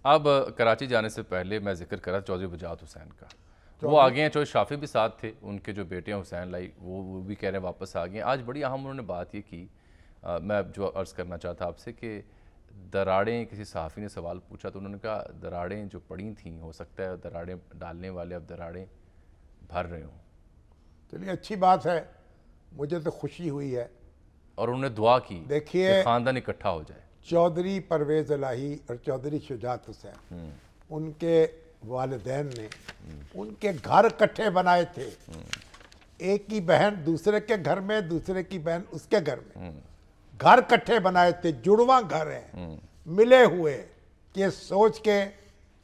اب کراچی جانے سے پہلے میں ذکر کرا چودھری بجات حسین کا، وہ آگے ہیں، چودھری شافی بھی ساتھ تھے، ان کے جو بیٹے ہیں حسین لائی وہ بھی کہہ رہے ہیں واپس آ گئے ہیں۔ آج بڑی اہم انہوں نے بات یہ کی، میں جو عرض کرنا چاہتا آپ سے کہ دراڑیں، کسی صحافی نے سوال پوچھا تو انہوں نے کہا دراڑیں جو پڑی تھیں ہو سکتا ہے دراڑیں ڈالنے والے اب دراڑیں بھر رہے ہوں۔ چلیے اچھی بات ہے، مجھے تو خوشی ہوئی ہے۔ اور انہوں نے دعا کی دیکھیے کہ خاندان اکٹھا ہو جائے۔ چودھری پرویز الہی اور چودھری شجاعت حسین، ان کے والدین نے ان کے گھر اکٹھے بنائے تھے، ایک کی بہن دوسرے کے گھر میں، دوسرے کی بہن اس کے گھر میں، گھر اکٹھے بنائے تھے، جڑواں گھر ہیں، ملے ہوئے، کہ سوچ کے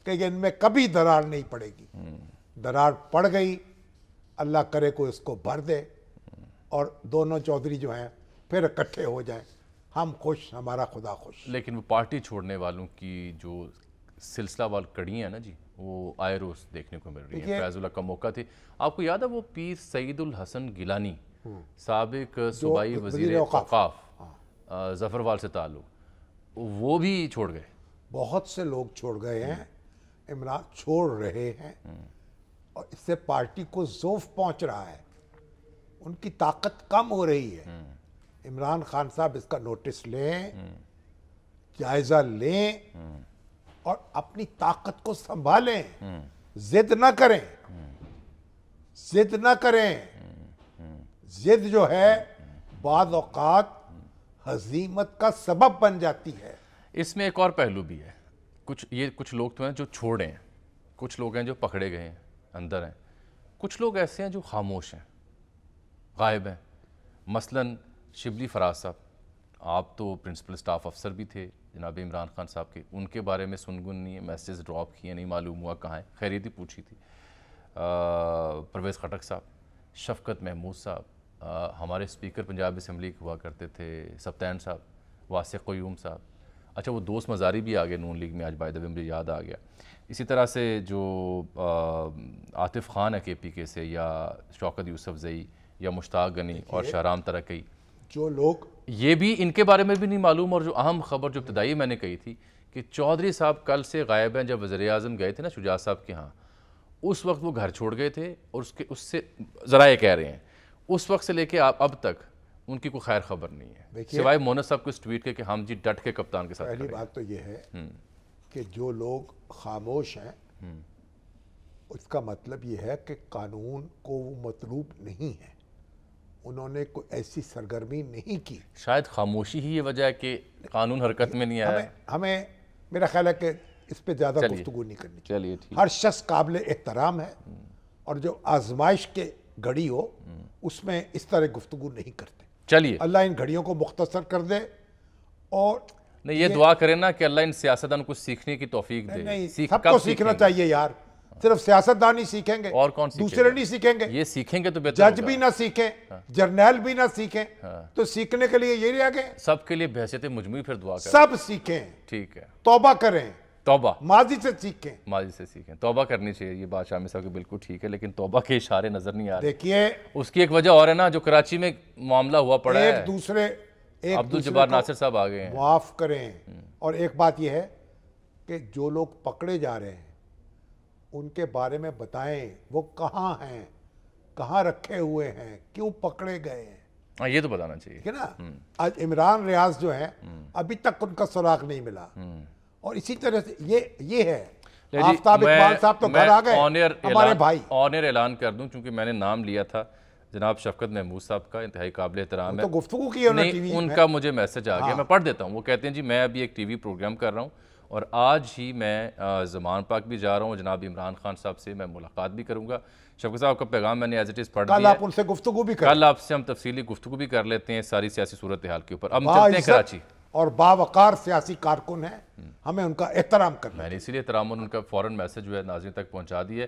کہ ان میں کبھی دراڑ نہیں پڑے گی۔ دراڑ پڑ گئی، اللہ کرے کوئی اس کو بھر دے اور دونوں چودھری جو ہیں پھر اکٹھے ہو جائیں، ہم خوش، ہمارا خدا خوش۔ لیکن وہ پارٹی چھوڑنے والوں کی جو سلسلہ وال کڑی ہیں نا جی، وہ آئے روز دیکھنے کو مل رہی ہے۔ فیض اللہ کا موقع تھے، آپ کو یاد ہے وہ پیر سعید الحسن گیلانی، سابق صوبائی وزیر اوقاف، ظفروال سے تعلق، وہ بھی چھوڑ گئے۔ بہت سے لوگ چھوڑ گئے ہیں، عمران چھوڑ رہے ہیں، اور اس سے پارٹی کو ضعف پہنچ رہا ہے، ان کی طاقت کم ہو رہی ہے۔ عمران خان صاحب اس کا نوٹس لیں، جائزہ لیں اور اپنی طاقت کو سنبھالیں، ضد نہ کریں، ضد نہ کریں۔ ضد جو ہے بعض اوقات ہزیمت کا سبب بن جاتی ہے۔ اس میں ایک اور پہلو بھی ہے، کچھ لوگ تو ہیں جو چھوڑے ہیں، کچھ لوگ ہیں جو پکڑے گئے ہیں، اندر ہیں، کچھ لوگ ایسے ہیں جو خاموش ہیں، غائب ہیں۔ مثلاً شبلی فراز صاحب، آپ تو پرنسپل سٹاف افسر بھی تھے جناب عمران خان صاحب کے، ان کے بارے میں سنگن نہیں ہے، میسیج ڈراپ کیے، نہیں معلوم ہوا کہاں ہیں، خیریت ہی پوچھی تھی۔ پرویز خٹک صاحب، شفقت محمود صاحب، ہمارے اسپیکر پنجاب اسمبلی ہوا کرتے تھے سبطین صاحب، واسع قیوم صاحب، اچھا وہ دوست مزاری بھی آگے نون لیگ میں، آج بائی دا وے مجھے یاد آ گیا۔ اسی طرح سے جو عاطف خان ہے کے پی کے سے، یا شوکت یوسف زئی، یا مشتاق غنی اور شہرام ترکی، جو لوگ یہ بھی ان کے بارے میں بھی نہیں معلوم۔ اور جو اہم خبر جو ابتدائی میں نے کہی تھی کہ چودھری صاحب کل سے غائب ہیں، جب وزیر اعظم گئے تھے نا شجاعت صاحب کے ہاں، اس وقت وہ گھر چھوڑ گئے تھے، اور اس سے ذرائع کہہ رہے ہیں اس وقت سے لے کے اب تک ان کی کوئی خیر خبر نہیں ہے، سوائے مونس صاحب کو اس ٹویٹ کے کہ ہم جی ڈٹ کے کپتان کے ساتھ پہلی بات تو یہ ہے کہ جو لوگ خاموش ہیں، اس کا مطلب یہ ہے کہ قانون کو وہ مطلوب نہیں ہے، انہوں نے کوئی ایسی سرگرمی نہیں کی۔ شاید خاموشی ہی یہ وجہ ہے کہ قانون حرکت میں نہیں آیا۔ ہمیں میرا خیال ہے کہ اس پہ زیادہ گفتگو نہیں کرنی چاہیے۔ چلیے ٹھیک، ہر شخص قابل احترام ہے، اور جو آزمائش کے گھڑی ہو اس میں اس طرح گفتگو نہیں کرتے۔ چلیے اللہ ان گھڑیوں کو مختصر کر دے، اور نہیں یہ دعا کریں نا کہ اللہ ان سیاستدان کو سیکھنے کی توفیق دے۔ نہیں، سب کو سیکھنا چاہیے یار، صرف سیاستدان ہی سیکھیں گے اور کون سیکھیں گے؟ دوسرے نہیں سیکھیں گے۔ یہ سیکھیں گے تو بہتر جج بھی نہ سیکھیں، جرنیل بھی نہ سیکھیں، تو سیکھنے کے لیے یہ رہ گئے، سب کے لیے بحثیت مجموعی پھر دعا کریں۔ سب سیکھیں، ٹھیک ہے، توبہ کریں، توبہ ماضی سے سیکھیں۔ ماضی سے سیکھیں، توبہ کرنی چاہیے، یہ بات شامی صاحب کی بالکل ٹھیک ہے، لیکن توبہ کے اشارے نظر نہیں آ رہے۔ دیکھیے اس کی ایک وجہ اور ہے نا، جو کراچی میں معاملہ ہوا پڑا ہے، ایک دوسرے عبدالجبار ناصر صاحب آ گئے ہیں۔ معاف کریں، اور ایک بات یہ ہے کہ جو لوگ پکڑے جا رہے ہیں ان کے بارے میں بتائیں، وہ کہاں ہیں، کہاں رکھے ہوئے ہیں، کیوں پکڑے گئے ہیں، ہاں یہ تو بتانا چاہیے۔ ٹھیک ہے نا۔ آج عمران ریاض جو ہیں ابھی تک ان کا سراغ نہیں ملا، اور اسی طرح سے یہ ہے آفتاب اقبال صاحب تو گھر آ گئے، ہمارے بھائی۔ آنر اعلان کر دوں چونکہ میں نے نام لیا تھا جناب شفقت محمود صاحب کا، انتہائی قابل احترام ہے، تو گفتگو کی انہوں نے ٹی وی ان کا مجھے میسج آ گیا، میں پڑھ دیتا ہوں۔ وہ کہتے ہیں جی میں ابھی ایک ٹی وی پروگرام کر رہا ہوں، اور آج ہی میں زمان پاک بھی جا رہا ہوں، جناب عمران خان صاحب سے میں ملاقات بھی کروں گا۔ شفقت صاحب کا پیغام میں نے ایز اٹ از پڑھ کل دیا، آپ ان سے گفتگو بھی کریں، کل آپ سے ہم تفصیلی گفتگو بھی کر لیتے ہیں ساری سیاسی صورتحال کے اوپر۔ اب ہم چلتے ہیں کراچی، اور باوقار سیاسی کارکن ہیں، ہمیں ان کا احترام کرنا ہے۔ میں نے اسی لیے احترام ان کا فوراً میسج جو ہے ناظرین تک پہنچا دی ہے۔